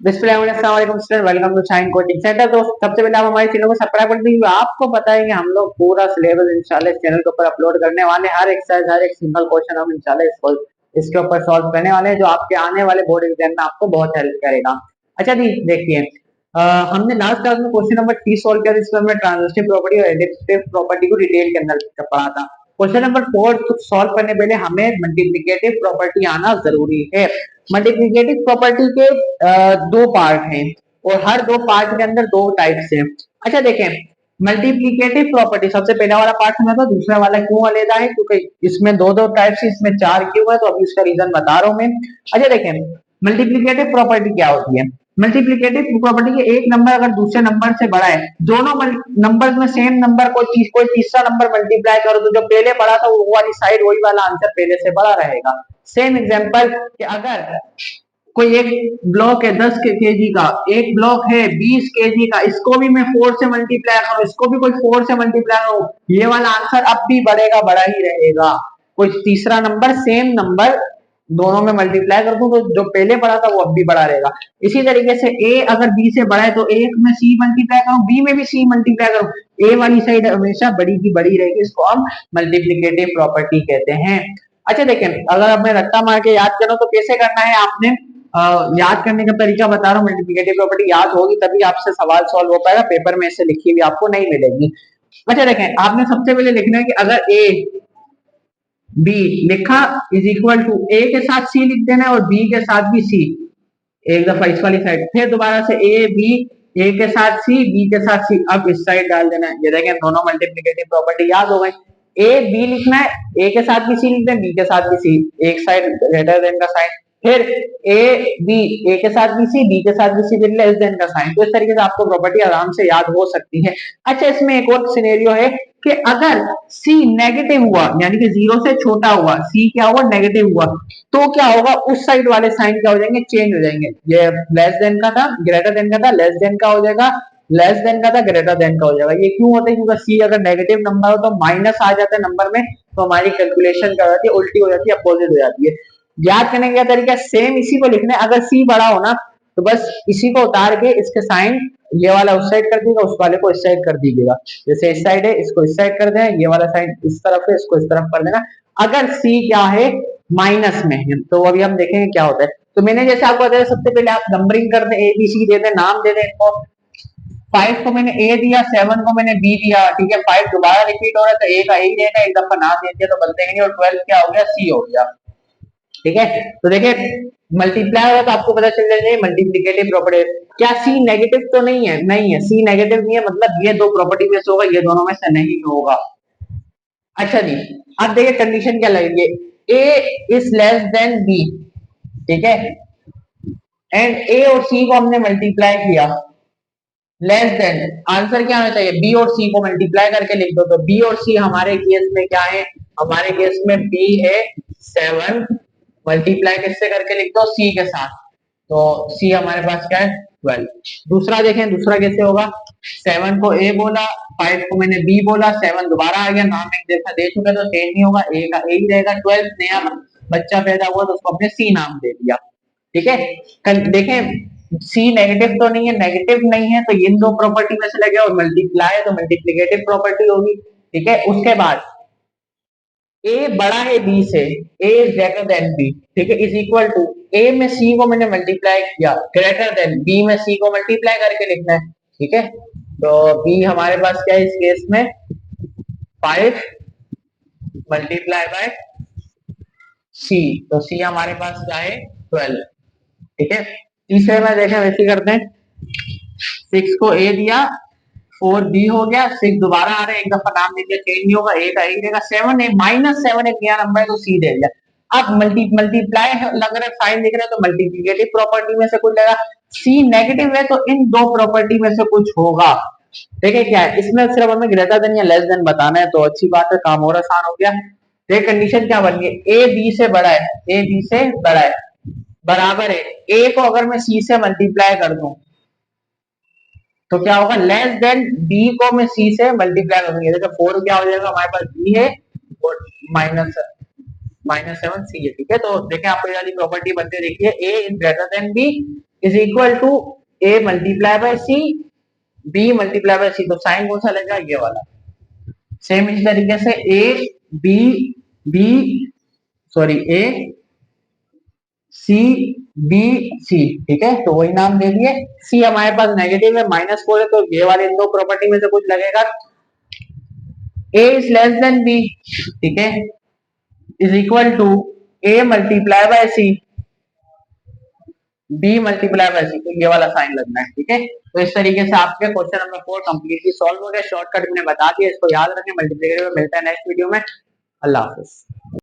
Student, welcome to Shine coaching centre. तो सबसे पहले आप हमारे चैनल को सब्सक्राइब कर दीजिए। आपको पता है कि हम लोग पूरा सिलेबस इंशाल्लाह इस चैनल के ऊपर अपलोड करने वाले हैं। हर एक्सरसाइज, हर एक सिंगल क्वेश्चन हम इंशाल्लाह इसके ऊपर सॉल्व करने वाले हैं, जो आपके आने वाले बोर्ड एग्जाम में आपको बहुत हेल्प करेगा। अच्छा जी, देखिए, हमने लास्ट क्लास में क्वेश्चन नंबर 3 सॉल्व किया, जिसमें हमने ट्रांजिटिव प्रॉपर्टी और एडिटिव प्रॉपर्टी को डिटेल के अंदर पढ़ा था। क्वेश्चन नंबर 4 सॉल्व करने पहले हमें मल्टीप्लिकेटिव प्रॉपर्टी आना जरूरी है। मल्टीप्लिकेटिव प्रॉपर्टी के दो पार्ट हैं और हर दो पार्ट के अंदर दो टाइप्स हैं। अच्छा देखें, मल्टीप्लिकेटिव प्रॉपर्टी सबसे पहला वाला पार्ट समझा था, दूसरा वाला क्यों अलग है, क्योंकि इसमें दो दो टाइप्स है, इसमें चार क्यों है, तो अभी उसका रीजन बता रहा हूं मैं। अच्छा देखें, मल्टीप्लिकेटिव प्रॉपर्टी क्या होती है। मल्टीप्लिकेटिव प्रॉपर्टी के एक नंबर अगर दूसरे नंबर से बड़ा है, दोनों नंबर में सेम नंबर कोई तीसरा नंबर मल्टीप्लाई करो तो जो पहले बड़ा था वो वाली साइड वही वाला आंसर पहले से बड़ा रहेगा। सेम एग्जांपल कि अगर कोई एक ब्लॉक है 10 केजी का, एक ब्लॉक है 20 केजी का, इसको भी मैं 4 से मल्टीप्लाई करूं, इसको भी कोई 4 से मल्टीप्लाई करूं, ये वाला आंसर अब भी बढ़ेगा, बड़ा ही रहेगा। कोई तीसरा नंबर सेम नंबर दोनों में मल्टीप्लाई कर दूं तो जो पहले बड़ा था वो अब भी बड़ा रहेगा। इसी तरीके से ए अगर बी से बड़ा है तो एक में सी मल्टीप्लाई करूं, बी में भी सी मल्टीप्लाई करूं, ए वाली साइड हमेशा बड़ी की बड़ी रहेगी। इसको हम मल्टीप्लिकेटिव प्रॉपर्टी कहते हैं। अच्छा देखें, अगर अब मैं रट्टा मार के याद करूं तो कैसे करना है, आपने याद करने का तरीका बता रहा हूँ। मल्टीप्लिकेटिव प्रॉपर्टी याद होगी तभी आपसे सवाल सॉल्व हो पाएगा, पेपर में ऐसे लिखी हुई आपको नहीं मिलेगी। अच्छा देखें, आपने सबसे पहले लिखना है कि अगर ए बी लिखा इज इक्वल टू ए के साथ सी लिख देना है और बी के साथ भी सी, एक दफा इस वाली साइड, फिर दोबारा से ए बी, ए के साथ सी, बी के साथ सी, अब इस साइड डाल देना है। ये देखें, दोनों मल्टीप्लिकेटिव प्रॉपर्टी याद हो गई। ए बी लिखना है, ए के साथ भी सी लिखना है, बी के साथ भी सी, एक साइड ग्रेटर देन का साइन, फिर ए बी, ए के साथ भी सी, बी के साथ भी सी, फिर लेस देन का साइन। तो इस तरीके से आपको प्रॉपर्टी आराम से याद हो सकती है। अच्छा, इसमें एक और सिनेरियो है कि अगर सी नेगेटिव हुआ, यानी कि जीरो से छोटा हुआ, सी क्या हुआ, नेगेटिव हुआ, तो क्या होगा, उस साइड वाले साइन क्या हो जाएंगे, चेंज हो जाएंगे। ये लेस देन का था, ग्रेटर देन का था, लेस देन का हो जाएगा, लेस देन का था, ग्रेटर देन का हो जाएगा। ये क्यों होता है, क्योंकि सी अगर नेगेटिव नंबर हो तो माइनस आ जाता है नंबर में, तो हमारी कैलकुलेशन क्या हो जाती है, उल्टी हो जाती है, अपोजिट हो जाती है। याद करने का तरीका सेम इसी को लिखना है। अगर सी बड़ा हो ना तो बस इसी को उतार के इसके साइन ये वाला उस साइड कर दीजिएगा, उस वाले को इस साइड कर दीजिएगा। जैसे इस साइड है इसको इस साइड कर देना, ये वाला साइड इस तरफ है इसको इस तरफ कर देना। अगर सी क्या है, माइनस में है, तो अभी हम देखेंगे क्या होता है। तो मैंने जैसे आपको बताया, सबसे पहले आप नंबरिंग कर दे, ए बी सी दे दे, नाम दे दे इनको। 5 को मैंने ए दिया, 7 को मैंने बी दिया, ठीक है। 5 दोबारा रिपीट हो रहा है तो ए का ए रहेगा, एक दफा नाम दे दिया तो बदलेगा नहीं, और 12 क्या हो गया, सी हो गया, ठीक है। तो देखिए, मल्टीप्लाई होगा तो आपको पता चल जाएगा मल्टीप्लिकेटिव प्रॉपर्टी। क्या सी नेगेटिव तो नहीं है, नहीं है, सी नेगेटिव नहीं है, मतलब ये दो प्रॉपर्टी में से होगा, ये दोनों में से नहीं होगा। अच्छा जी, अब देखिए कंडीशन क्या लगेगी, ए इज लेस देन बी, ठीक है, एंड ए और सी को हमने मल्टीप्लाई किया, लेस देन, आंसर क्या होना चाहिए, बी और सी को मल्टीप्लाई करके लिख दो। तो बी और सी हमारे केस में क्या है, हमारे केस में बी है 7, मल्टीप्लाई किससे करके लिख दो, सी के साथ, तो सी हमारे पास क्या है 12। दूसरा देखें, दूसरा कैसे होगा, 7 को ए बोला, 5 को मैंने बी बोला, 7 दोबारा आ गया, नाम एक जैसा दे चुके तो चेंज नहीं होगा, ए का ए ही रहेगा, 12 नया बच्चा पैदा हुआ तो उसको हमने सी नाम दे दिया, ठीक है। देखें, सी नेगेटिव तो नहीं है, नेगेटिव नहीं है तो इन दो प्रॉपर्टी में से लगे, और मल्टीप्लाई तो मल्टीप्लिकेटिव प्रॉपर्टी होगी, ठीक है। उसके बाद ए बड़ा है बी से, ए इज ग्रेटर देन बी, ठीक है, इज इक्वल टू, ए में सी को मैंने मल्टीप्लाई किया, ग्रेटर देन बी में सी को मल्टीप्लाई करके लिखना है, ठीक है। तो बी हमारे पास क्या है इस केस में 5 मल्टीप्लाई बाय सी, तो सी हमारे पास क्या है 12, ठीक है। तीसरे में देखें वैसे करते हैं, 6 को ए दिया, 4 बी हो गया, 6 दोबारा आ रहा है, एक दफा नाम दे दिया, चेंज नहीं होगा, ए का ए देगा, 7 है, -7 एक नया नंबर है तो सी दे दिया। अब मल्टीप्लाई लग रहा है, साइन दिख रहा है, तो मल्टीप्लिकेटिव प्रॉपर्टी में से कुछ लगा, सी नेगेटिव है तो इन दो प्रॉपर्टी में से कुछ होगा। देखिए क्या है, इसमें सिर्फ हमें ग्रेटर देन या लेस देन बताना है, तो अच्छी बात है, काम और आसान हो गया। देखिए कंडीशन क्या बन गई, ए बी से बड़ा है, ए बी से बड़ा है, बराबर है, ए को अगर मैं सी से मल्टीप्लाई कर दूं तो क्या होगा, लेस देन बी को मैं सी से मल्टीप्लाई करूंगी, देखो 4 क्या हो जाएगा, हमारे पास बी है और -7 सी है, ठीक है। तो देखें आपको ये वाली प्रॉपर्टी बनते देखिए, A is greater than B is equal to A multiply by C, B multiply by C, तो साइन कौन सा लगेगा, ये वाला। सेम इस तरीके से A B B sorry A C B C, ठीक है, तो वही नाम दे दिए। सी हमारे पास नेगेटिव है, -4 है, तो ये वाले इन दो प्रॉपर्टी में से कुछ लगेगा। A is less than B, ठीक है, is equal to A multiply by C, B multiply by C, तो ये वाला साइन लगना है, ठीक है। तो इस तरीके से आपके क्वेश्चन नंबर 4 कंप्लीटली सॉल्व हो गया। शॉर्टकट मैंने बता दिया, इसको याद रखें। मल्टीप्लिकेटिव में मिलता है नेक्स्ट वीडियो में। अल्लाह हाफिज।